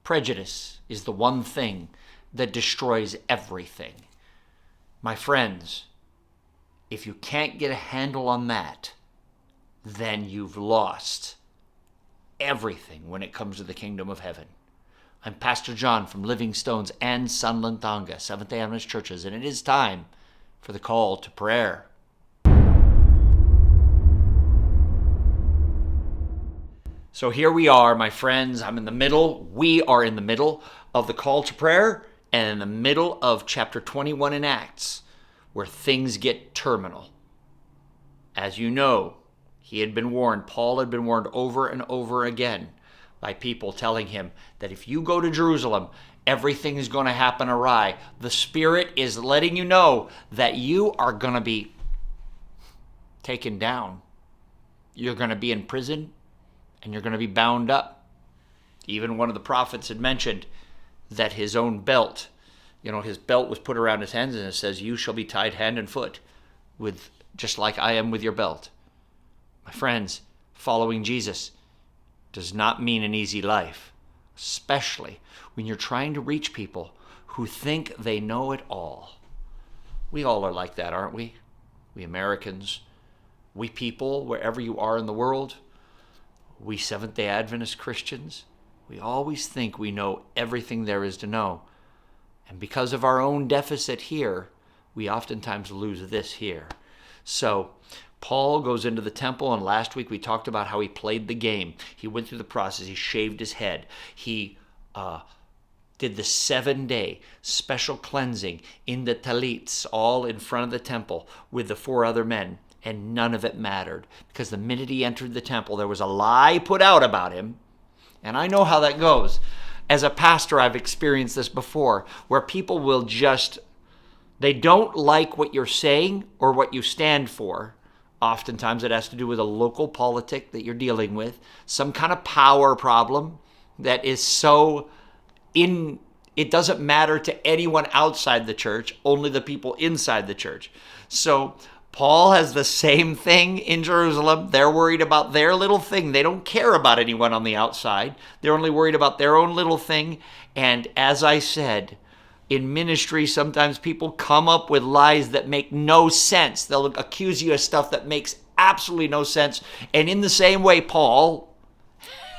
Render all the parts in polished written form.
Prejudice is the one thing that destroys everything. My friends, if you can't get a handle on that, then you've lost everything when it comes to the kingdom of heaven. I'm Pastor John from Living Stones and Sunland, Seventh-day Adventist Churches, and it is time for the call to prayer. So here we are, my friends. We are in the middle of the call to prayer and in the middle of chapter 21 in Acts, where things get terminal. As you know, Paul had been warned over and over again by people telling him that if you go to Jerusalem, everything is going to happen awry. The Spirit is letting you know that you are going to be taken down. You're going to be in prison and you're going to be bound up. Even one of the prophets had mentioned that his own belt, his belt was put around his hands and it says, you shall be tied hand and foot with just like I am with your belt. My friends, following Jesus does not mean an easy life, especially when you're trying to reach people who think they know it all. We all are like that, aren't we? We Americans, we people, wherever you are in the world, we Seventh-day Adventist Christians, we always think we know everything there is to know. And because of our own deficit here, we oftentimes lose this here. So Paul goes into the temple, and last week we talked about how he played the game. He went through the process. He shaved his head. He did the 7-day special cleansing in the talits, all in front of the temple with the 4 other men. And none of it mattered, because the minute he entered the temple, there was a lie put out about him. And I know how that goes. As a pastor, I've experienced this before, where people will they don't like what you're saying or what you stand for. Oftentimes it has to do with a local politic that you're dealing with, some kind of power problem that is it doesn't matter to anyone outside the church, only the people inside the church. So Paul has the same thing in Jerusalem. They're worried about their little thing. They don't care about anyone on the outside. They're only worried about their own little thing. And as I said, in ministry, sometimes people come up with lies that make no sense. They'll accuse you of stuff that makes absolutely no sense. And in the same way, Paul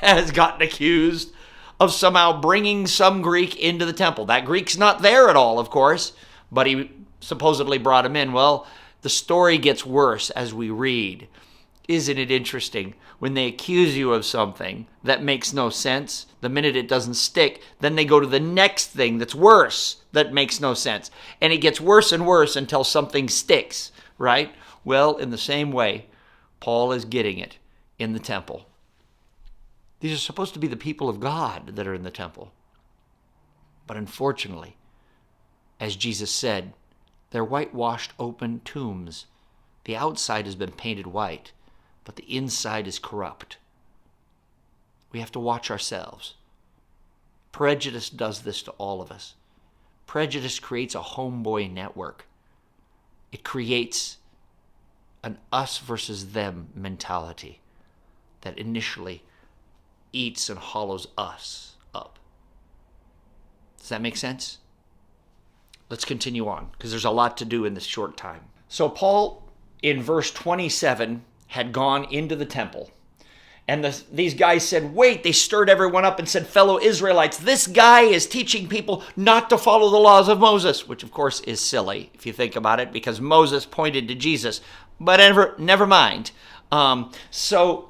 has gotten accused of somehow bringing some Greek into the temple. That Greek's not there at all, of course, but he supposedly brought him in. Well, the story gets worse as we read. Isn't it interesting? When they accuse you of something that makes no sense, the minute it doesn't stick, then they go to the next thing that's worse that makes no sense. And it gets worse and worse until something sticks, right? Well, in the same way, Paul is getting it in the temple. These are supposed to be the people of God that are in the temple. But unfortunately, as Jesus said, they're whitewashed open tombs. The outside has been painted white, but the inside is corrupt. We have to watch ourselves. Prejudice does this to all of us. Prejudice creates a homeboy network. It creates an us versus them mentality that initially eats and hollows us up. Does that make sense? Let's continue on, because there's a lot to do in this short time. So Paul, in verse 27, had gone into the temple. And these guys said, wait, they stirred everyone up and said, fellow Israelites, this guy is teaching people not to follow the laws of Moses, which of course is silly if you think about it, because Moses pointed to Jesus. But never mind. So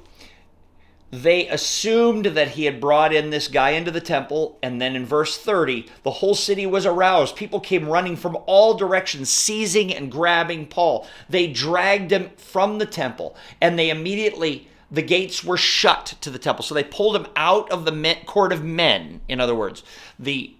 they assumed that he had brought in this guy into the temple, and then in verse 30, the whole city was aroused. People came running from all directions, seizing and grabbing Paul. They dragged him from the temple, and the gates were shut to the temple. So they pulled him out of the court of men, in other words, the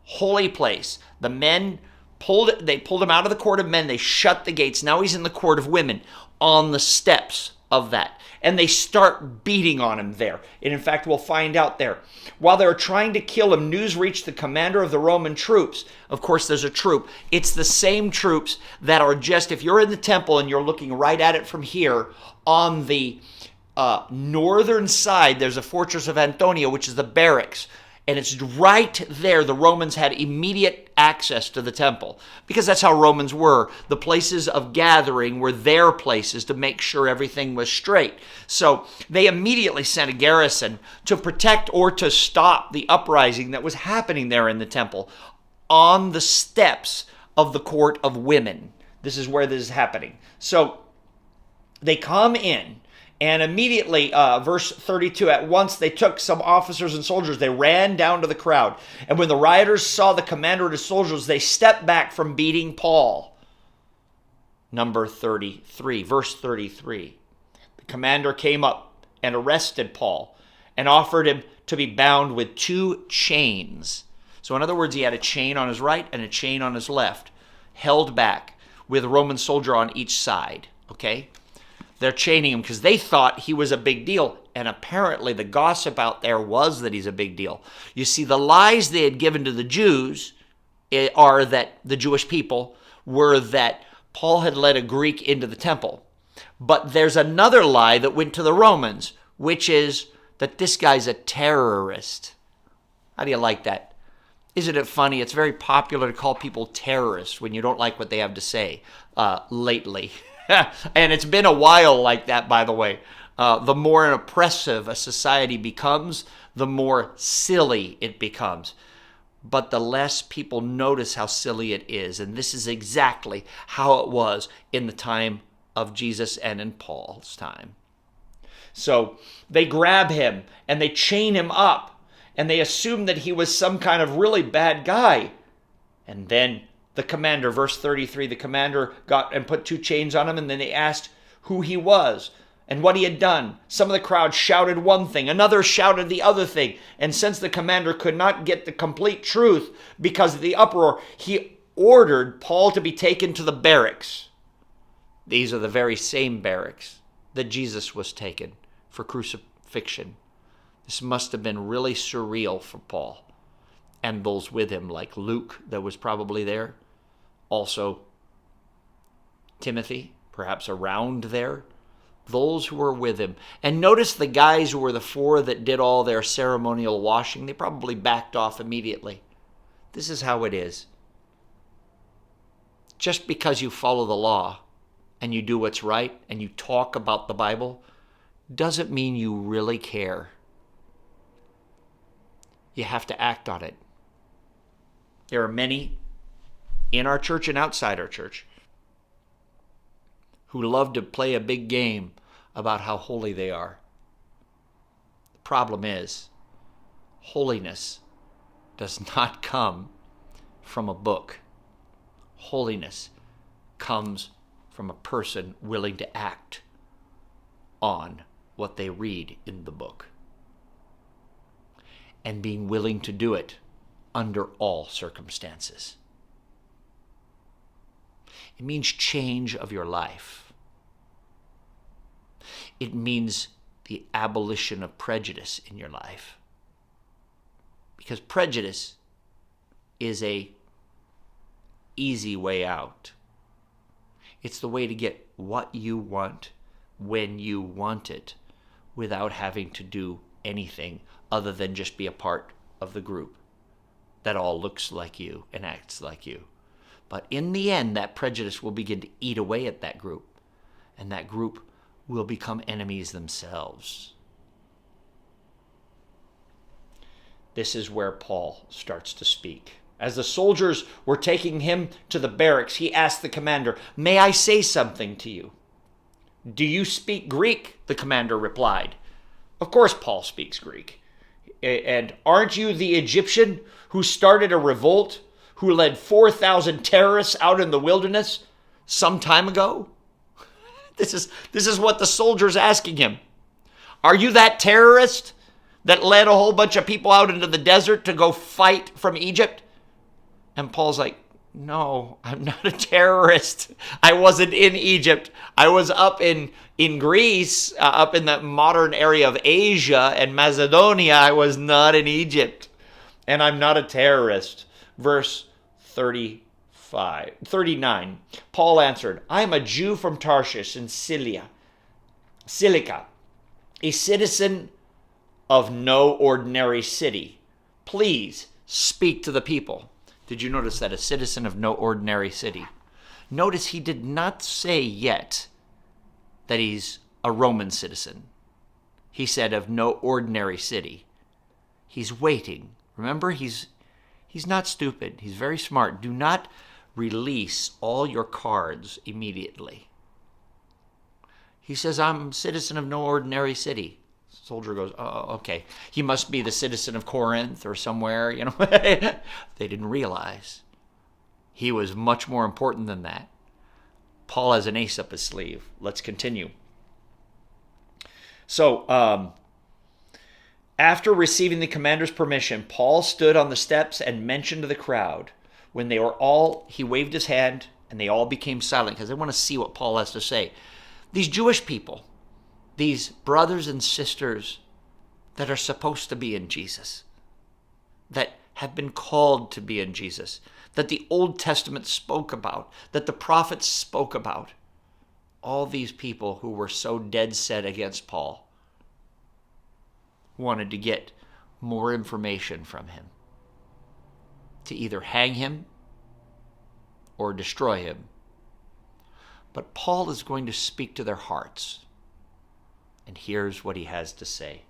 holy place. They pulled him out of the court of men. They shut the gates. Now he's in the court of women on the steps of that. And they start beating on him there. And in fact, we'll find out there. While they were trying to kill him, news reached the commander of the Roman troops. Of course, there's a troop. It's the same troops that are just, if you're in the temple and you're looking right at it from here, on the northern side, there's a fortress of Antonia, which is the barracks. And it's right there. The Romans had immediate access to the temple because that's how Romans were. The places of gathering were their places to make sure everything was straight. So they immediately sent a garrison to protect or to stop the uprising that was happening there in the temple on the steps of the court of women. This is where this is happening. So they come in. And immediately, verse 32, at once they took some officers and soldiers. They ran down to the crowd. And when the rioters saw the commander and his soldiers, they stepped back from beating Paul. Number 33, verse 33. The commander came up and arrested Paul and offered him to be bound with 2 chains. So in other words, he had a chain on his right and a chain on his left, held back with a Roman soldier on each side, okay? They're chaining him because they thought he was a big deal. And apparently the gossip out there was that he's a big deal. You see, the lies they had given to the Jews are that the Jewish people were that Paul had led a Greek into the temple. But there's another lie that went to the Romans, which is that this guy's a terrorist. How do you like that? Isn't it funny? It's very popular to call people terrorists when you don't like what they have to say lately. And it's been a while like that, by the way. The more oppressive a society becomes, the more silly it becomes. But the less people notice how silly it is. And this is exactly how it was in the time of Jesus and in Paul's time. So they grab him and they chain him up. And they assume that he was some kind of really bad guy. And then the commander, verse 33, the commander got and put 2 chains on him, and then they asked who he was and what he had done. Some of the crowd shouted one thing, another shouted the other thing. And since the commander could not get the complete truth because of the uproar, he ordered Paul to be taken to the barracks. These are the very same barracks that Jesus was taken for crucifixion. This must have been really surreal for Paul and those with him, like Luke that was probably there. Also, Timothy, perhaps around there. Those who were with him. And notice the guys who were the 4 that did all their ceremonial washing, they probably backed off immediately. This is how it is. Just because you follow the law and you do what's right and you talk about the Bible doesn't mean you really care. You have to act on it. There are many in our church and outside our church who love to play a big game about how holy they are. The problem is, holiness does not come from a book. Holiness comes from a person willing to act on what they read in the book, and being willing to do it under all circumstances. It means change of your life. It means the abolition of prejudice in your life. Because prejudice is a easy way out. It's the way to get what you want when you want it without having to do anything other than just be a part of the group that all looks like you and acts like you. But in the end, that prejudice will begin to eat away at that group, and that group will become enemies themselves. This is where Paul starts to speak. As the soldiers were taking him to the barracks, he asked the commander, "May I say something to you?" "Do you speak Greek?" the commander replied. Of course Paul speaks Greek. "And aren't you the Egyptian who started a revolt, who led 4,000 terrorists out in the wilderness some time ago?" This is what the soldier's asking him. Are you that terrorist that led a whole bunch of people out into the desert to go fight from Egypt? And Paul's like, "No, I'm not a terrorist. I wasn't in Egypt. I was up in Greece, up in the modern area of Asia and Macedonia. I was not in Egypt. And I'm not a terrorist." Verse 39. Paul answered, "I am a Jew from Tarshish in Cilicia, a citizen of no ordinary city, please speak to the people. Did you notice that? A citizen of no ordinary city. Notice he did not say yet that he's a Roman citizen. He said of no ordinary city. He's waiting. Remember, he's not stupid. He's very smart. Do not release all your cards immediately. He says, I'm a citizen of no ordinary city. Soldier goes, oh, okay. He must be the citizen of Corinth or somewhere, you know. They didn't realize he was much more important than that. Paul has an ace up his sleeve. Let's continue. So, after receiving the commander's permission, Paul stood on the steps and mentioned to the crowd. When they were all, he waved his hand, and they all became silent because they want to see what Paul has to say. These Jewish people, these brothers and sisters that are supposed to be in Jesus, that have been called to be in Jesus, that the Old Testament spoke about, that the prophets spoke about, all these people who were so dead set against Paul wanted to get more information from him, to either hang him or destroy him. But Paul is going to speak to their hearts. And here's what he has to say.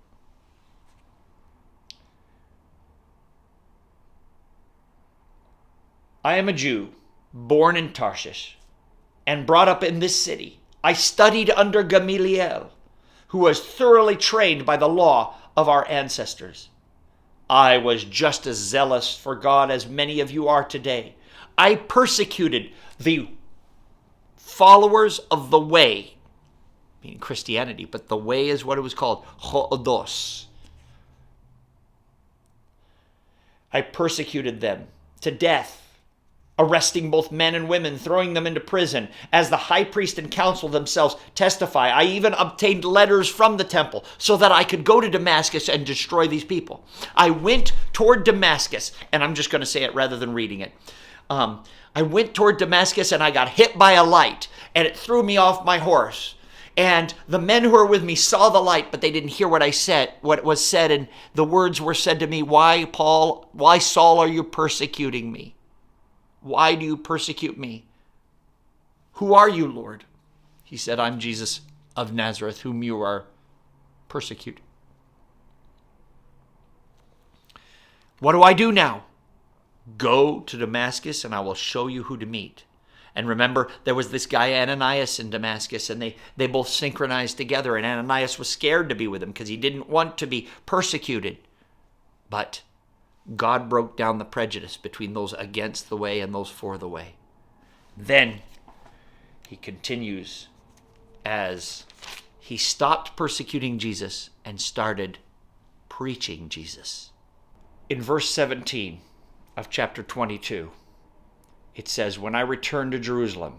I am a Jew, born in Tarshish, and brought up in this city. I studied under Gamaliel, who was thoroughly trained by the law of our ancestors. I was just as zealous for God as many of you are today. I persecuted the followers of the way, meaning Christianity, but the way is what it was called, Hodos. I persecuted them to death, arresting both men and women, throwing them into prison. As the high priest and council themselves testify, I even obtained letters from the temple so that I could go to Damascus and destroy these people. I went toward Damascus, and I'm just going to say it rather than reading it. I went toward Damascus and I got hit by a light, and it threw me off my horse. And the men who were with me saw the light, but they didn't hear what was said. And the words were said to me, why, Paul, why, Saul, are you persecuting me? Why do you persecute me? Who are you, Lord? He said, I'm Jesus of Nazareth, whom you are persecuting. What do I do now? Go to Damascus and I will show you who to meet. And remember, there was this guy Ananias in Damascus, and they both synchronized together, and Ananias was scared to be with him because he didn't want to be persecuted. But God broke down the prejudice between those against the way and those for the way. Then he continues as he stopped persecuting Jesus and started preaching Jesus. In verse 17 of chapter 22, it says, when I returned to Jerusalem,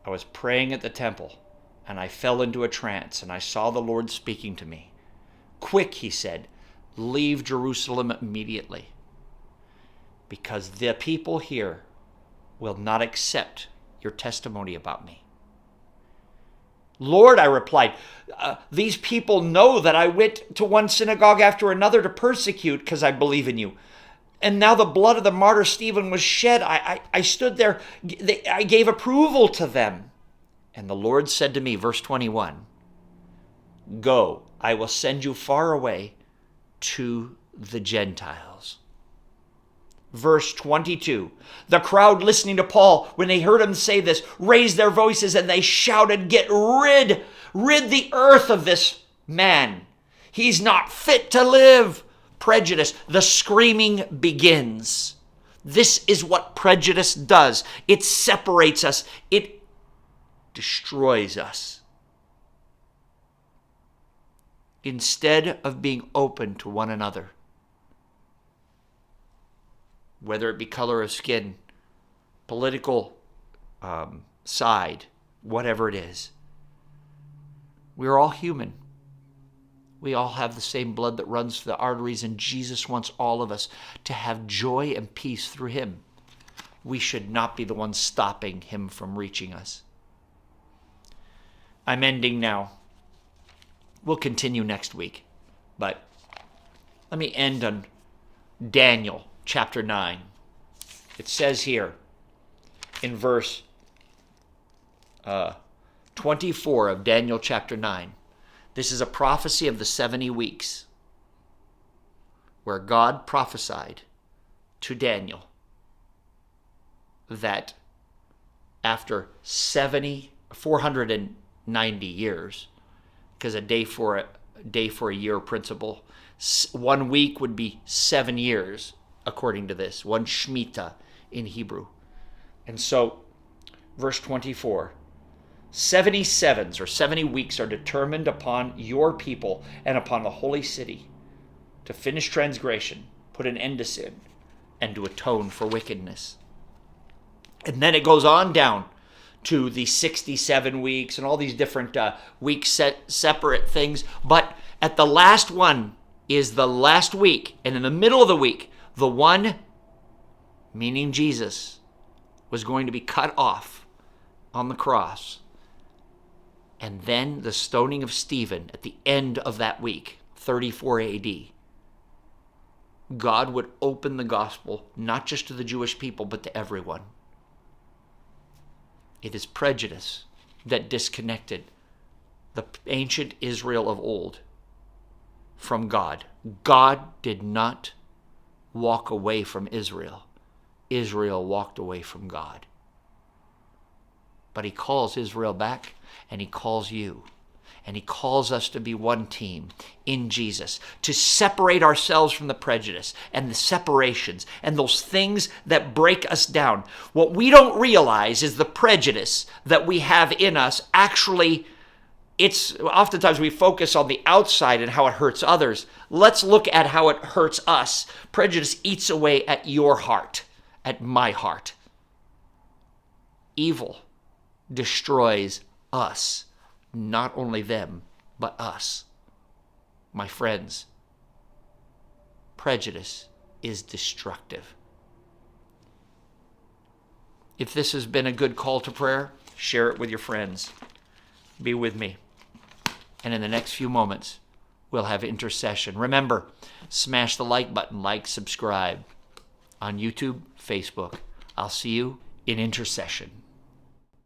I was praying at the temple, and I fell into a trance, and I saw the Lord speaking to me. Quick, he said, leave Jerusalem immediately, because the people here will not accept your testimony about me. Lord, I replied, these people know that I went to one synagogue after another to persecute because I believe in you. And now the blood of the martyr Stephen was shed. I stood there. I gave approval to them. And the Lord said to me, verse 21, go, I will send you far away to the Gentiles. Verse 22, the crowd listening to Paul, when they heard him say this, raised their voices and they shouted, get rid the earth of this man. He's not fit to live. Prejudice, the screaming begins. This is what prejudice does. It separates us. It destroys us. Instead of being open to one another, whether it be color of skin, political side, whatever it is, we're all human. We all have the same blood that runs through the arteries, and Jesus wants all of us to have joy and peace through him. We should not be the ones stopping him from reaching us. I'm ending now. We'll continue next week, but let me end on Daniel chapter 9. It says here in verse 24 of Daniel chapter 9, this is a prophecy of the 70 weeks where God prophesied to Daniel that after 490 years, because a day for a year principle, 1 week would be 7 years, according to this, one Shemitah in Hebrew. And so, verse 24, 70 sevens or 70 weeks are determined upon your people and upon the holy city to finish transgression, put an end to sin, and to atone for wickedness. And then it goes on down to the 67 weeks and all these different weeks, separate things. But at the last one is the last week. And in the middle of the week, the one, meaning Jesus, was going to be cut off on the cross. And then the stoning of Stephen at the end of that week, 34 AD. God would open the gospel not just to the Jewish people, but to everyone. It is prejudice that disconnected the ancient Israel of old from God. God did not walk away from Israel. Israel walked away from God. But he calls Israel back, and he calls you. And he calls us to be one team in Jesus, to separate ourselves from the prejudice and the separations and those things that break us down. What we don't realize is the prejudice that we have in us. Actually, it's oftentimes we focus on the outside and how it hurts others. Let's look at how it hurts us. Prejudice eats away at your heart, at my heart. Evil destroys us. Not only them, but us. My friends, prejudice is destructive. If this has been a good call to prayer, share it with your friends. Be with me. And in the next few moments, we'll have intercession. Remember, smash the like button, subscribe on YouTube, Facebook. I'll see you in intercession.